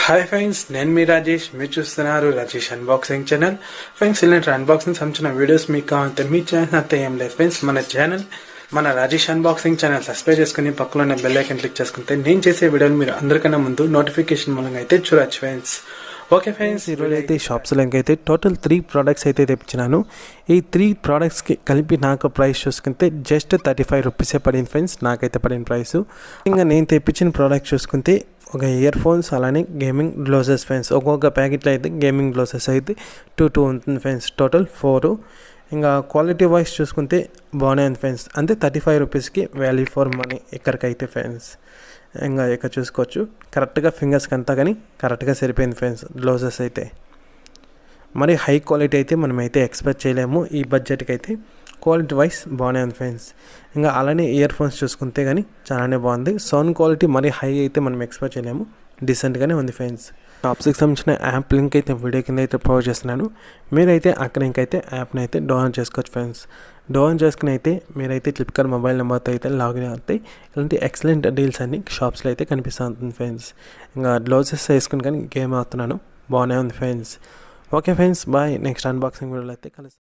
Hi friends, నేను మీ రాజేష్. మీరు చూస్తున్నారు రాజేష్ అన్బాక్సింగ్ ఛానల్. ఫ్రెండ్స్, ఇలాంటి అన్బాక్సింగ్ సంబంధించిన వీడియోస్ మీకు కావాలంటే మీ ఛానల్ అంతా ఏం లేదు ఫ్రెండ్స్. మన రాజేష్ అన్బాక్సింగ్ ఛానల్ సబ్స్క్రైబ్ చేసుకుని పక్కన ఉన్న బెల్ ఐకాన్ క్లిక్ చేసుకుంటే నేను చేసే వీడియోలు మీరు అందరికన్నా ముందు నోటిఫికేషన్ మూలంగా అయితే చూడొచ్చు ఫ్రెండ్స్. ఓకే ఫ్రెండ్స్, ఈరోజు అయితే షాప్స్లోకి అయితే టోటల్ 3 ప్రోడక్ట్స్ అయితే తెప్పించినాను. ఈ 3 ప్రోడక్ట్స్కి కలిపి నాకు ప్రైస్ చూసుకుంటే జస్ట్ 35 రూపీసే పడింది ఫ్రెండ్స్. నాకైతే పడిన ప్రైస్. ఇంకా నేను తెప్పించిన ప్రోడక్ట్ చూసుకుంటే ఒక ఇయర్ ఫోన్స్, అలానే గేమింగ్ గ్లోసెస్ ఫ్రెండ్స్. ఒక్కొక్క ప్యాకెట్లో అయితే గేమింగ్ గ్లోసెస్ అయితే 2 ఉంటుంది ఫ్రెండ్స్. టోటల్ 4. ఇంకా క్వాలిటీ వైజ్ చూసుకుంటే బాగానే ఉంది ఫ్రెండ్స్. అంటే 35 రూపీస్కి వాల్యూ ఫర్ మనీ ఇక్కడికైతే ఫ్రెండ్స్. ఇంకా ఇక్కడ చూసుకోవచ్చు, కరెక్ట్గా ఫింగర్స్కి అంతా కానీ కరెక్ట్గా సరిపోయింది ఫ్రెండ్స్. గ్లోసెస్ అయితే మరి హై క్వాలిటీ అయితే మనమైతే ఎక్స్పెక్ట్ చేయలేము ఈ బడ్జెట్కి అయితే. క్వాలిటీ వైజ్ బాగానే ఉంది ఫ్రెండ్స్. ఇంకా అలానే ఇయర్ ఫోన్స్ చూసుకుంటే కానీ చాలానే బాగుంది. సౌండ్ క్వాలిటీ మరి హై అయితే మనం ఎక్స్పెక్ట్ చేయలేము, డీసెంట్గానే ఉంది ఫ్రెండ్స్. షాప్స్కి సంబంధించిన యాప్ లింక్ అయితే వీడియో కింద అయితే ప్రొవైడ్ చేస్తున్నాను. మీరైతే అక్కడ ఇంకైతే యాప్ని అయితే డౌన్లోడ్ చేసుకోవచ్చు ఫ్రెండ్స్. డౌన్లోడ్ చేసుకుని అయితే మీరైతే ఫ్లిప్కార్ట్ మొబైల్ నెంబర్తో అయితే లాగిన్ అవుతాయి. ఇలాంటి ఎక్సలెంట్ డీల్స్ అన్ని షాప్స్లో అయితే కనిపిస్తూ ఉంటుంది ఫ్రెండ్స్. ఇంకా గ్లౌజెస్ వేసుకుని కానీ గేమ్ అవుతున్నాను, బాగానే ఉంది friends. Okay friends, bye. Next unboxing వీడియోలో అయితే కలుస్తాను.